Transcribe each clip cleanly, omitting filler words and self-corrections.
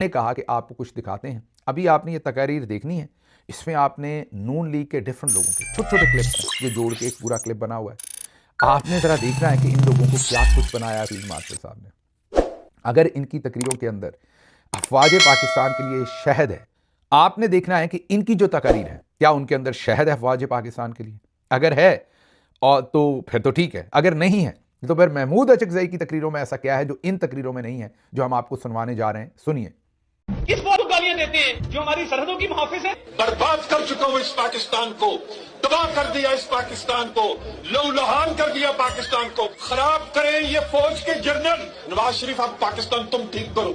نے کہا کہ آپ کو کچھ دکھاتے ہیں. ابھی آپ نے یہ تقاریر دیکھنی ہے. اس میں آپ نے نون لیگ کے ڈفرنٹ لوگوں کے چھوٹے چھوٹے کلپس ہیں جو جوڑ کے ایک پورا کلپ بنا ہوا ہے. آپ نے ذرا دیکھنا ہے کہ ان لوگوں کو کیا کچھ بنایا فیلڈ مارشل صاحب نے. اگر ان کی تقریروں کے اندر افواج پاکستان کے لیے شہد ہے، آپ نے دیکھنا ہے کہ ان کی جو تقاریر ہے کیا ان کے اندر شہد ہے افواج پاکستان کے لیے. اگر ہے تو پھر تو ٹھیک ہے، اگر نہیں ہے تو پھر محمود اچکزئی کی تقریروں میں ایسا کیا ہے جو ان تقریروں میں نہیں ہے، جو ہم آپ کو سنوانے جا رہے ہیں. سنیے. کس بات کو گالیاں دیتے ہیں جو ہماری سرحدوں کی محافظ ہے؟ برباد کر چکا ہوں اس پاکستان کو، تباہ کر دیا اس پاکستان کو، لہولہان کر دیا پاکستان کو. خراب کریں یہ فوج کے جنرل. نواز شریف اب پاکستان تم ٹھیک کرو.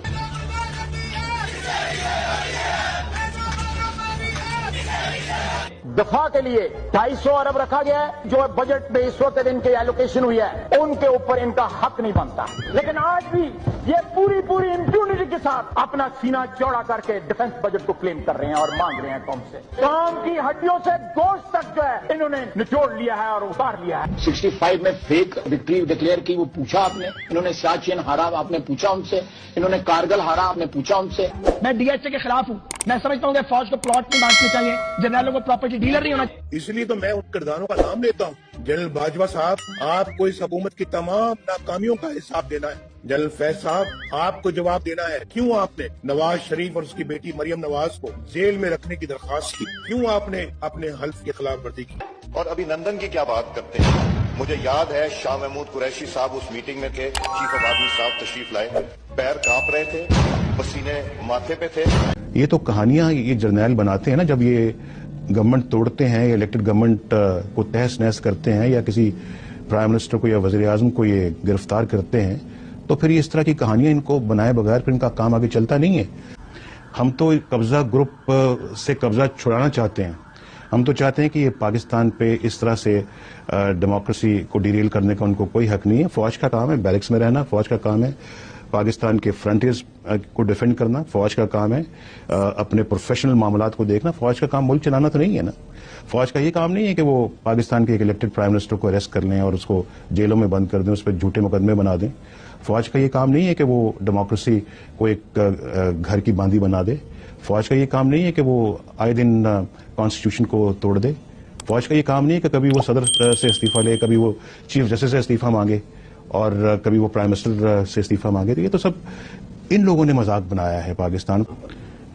دفاع کے لیے 250 ارب رکھا گیا ہے جو بجٹ میں اس وقت ان کے ایلوکیشن ہوئی ہے، ان کے اوپر ان کا حق نہیں بنتا. لیکن آج بھی یہ پوری امپیونٹی کے ساتھ اپنا سینہ چوڑا کر کے ڈیفنس بجٹ کو کلیم کر رہے ہیں اور مانگ رہے ہیں قوم سے. کام کی ہڈیوں سے گوشت تک جو ہے انہوں نے نچوڑ لیا ہے اور اتار لیا ہے. 65 میں فیک وکٹری ڈکلیئر کی، وہ پوچھا آپ نے. انہوں نے سیاچین ہارا، آپ نے پوچھا ان سے. انہوں نے کارگل ہارا، آپ نے پوچھا ان سے. میں ڈی ایچ اے کے خلاف ہوں. میں سمجھتا ہوں کہ فوج کو پلاٹ نہیں بانٹنے چاہیے، جنرلوں کو پراپرٹی ڈیلر نہیں ہونا چاہیے. اس لیے تو میں ان کرداروں کا نام لیتا ہوں. جنرل باجوہ صاحب، آپ کو اس حکومت کی تمام ناکامیوں کا حساب دینا ہے. جنرل فیض صاحب، آپ کو جواب دینا ہے. کیوں آپ نے نواز شریف اور اس کی بیٹی مریم نواز کو جیل میں رکھنے کی درخواست کی؟ کیوں آپ نے اپنے حلف کی خلاف ورزی کی؟ اور ابھی نندن کی کیا بات کرتے ہیں؟ مجھے یاد ہے شاہ محمود قریشی صاحب اس میٹنگ میں تھے، چیف آف آرمی صاحب تشریف لائے، پیر کانپ رہے تھے، پسینے ماتھے پہ تھے. یہ تو کہانیاں یہ جرنیل بناتے ہیں نا، جب یہ گورنمنٹ توڑتے ہیں یا الیکٹڈ گورنمنٹ کو تہس نہس کرتے ہیں یا کسی پرائم منسٹر کو یا وزیر اعظم کو یہ گرفتار کرتے ہیں، تو پھر اس طرح کی کہانیاں ان کو بنائے بغیر پھر ان کا کام آگے چلتا نہیں ہے. ہم تو قبضہ گروپ سے قبضہ چھڑانا چاہتے ہیں. ہم تو چاہتے ہیں کہ یہ پاکستان پہ اس طرح سے ڈیموکریسی کو ڈیریل کرنے کا ان کو کوئی حق نہیں ہے. فوج کا کام ہے بیرکس میں رہنا، فوج کا کام ہے پاکستان کے فرنٹیئرز کو ڈیفینڈ کرنا، فوج کا کام ہے اپنے پروفیشنل معاملات کو دیکھنا. فوج کا کام ملک چلانا تو نہیں ہے نا. فوج کا یہ کام نہیں ہے کہ وہ پاکستان کے ایک الیکٹڈ پرائم منسٹر کو اریسٹ کر لیں اور اس کو جیلوں میں بند کر دیں، اس پہ جھوٹے مقدمے بنا دیں. فوج کا یہ کام نہیں ہے کہ وہ ڈیموکریسی کو ایک گھر کی باندھی بنا دے. فوج کا یہ کام نہیں ہے کہ وہ آئے دن کانسٹیٹیوشن کو توڑ دے. فوج کا یہ کام نہیں ہے کہ کبھی وہ صدر سے استعفیٰ لے، کبھی وہ چیف جسٹس سے استعفیٰ مانگے اور کبھی وہ پرائم منسٹر سے استعفیٰ مانگے. تو یہ تو سب ان لوگوں نے مذاق بنایا ہے.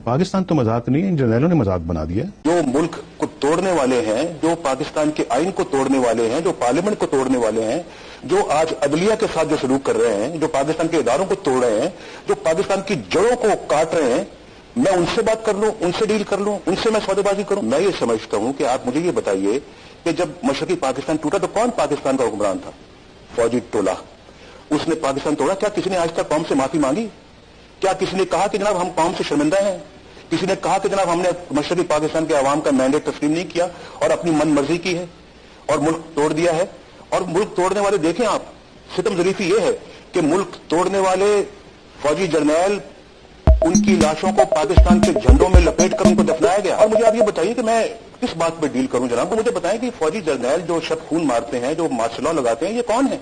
پاکستان تو مذاق نہیں ہے، ان جرنیلوں نے مذاق بنا دیا. جو ملک کو توڑنے والے ہیں، جو پاکستان کے آئین کو توڑنے والے ہیں، جو پارلیمنٹ کو توڑنے والے ہیں، جو آج عدلیہ کے ساتھ جو سلوک کر رہے ہیں، جو پاکستان کے اداروں کو توڑ رہے ہیں، جو پاکستان کی جڑوں کو کاٹ رہے ہیں، میں ان سے بات کر لوں، ان سے ڈیل کر لوں، ان سے میں سودے بازی کروں؟ میں یہ سمجھتا ہوں کہ آپ مجھے یہ بتائیے کہ جب مشرقی پاکستان ٹوٹا تو کون پاکستان کا حکمران تھا؟ فوجی ٹولہ. اس نے پاکستان توڑا. کیا کسی نے آج تک قوم سے معافی مانگی؟ کیا کسی نے کہا کہ جناب ہم قوم سے شرمندہ ہیں؟ کسی نے کہا کہ جناب ہم نے مشرقی پاکستان کے عوام کا مینڈیٹ تسلیم نہیں کیا اور اپنی من مرضی کی ہے اور ملک توڑ دیا ہے؟ اور ملک توڑنے والے دیکھیں آپ، ستم ظریفی یہ ہے کہ ملک توڑنے والے فوجی جرنیل، ان کی لاشوں کو پاکستان کے جھنڈوں میں لپیٹ کر ان کو دفنایا گیا. اور مجھے آپ یہ بتائیے کہ میں کس بات پہ ڈیل کروں جناب؟ تو مجھے بتائیں کہ فوجی جرنیل جو شب خون مارتے ہیں، جو مارشل لاء لگاتے ہیں، یہ کون ہے؟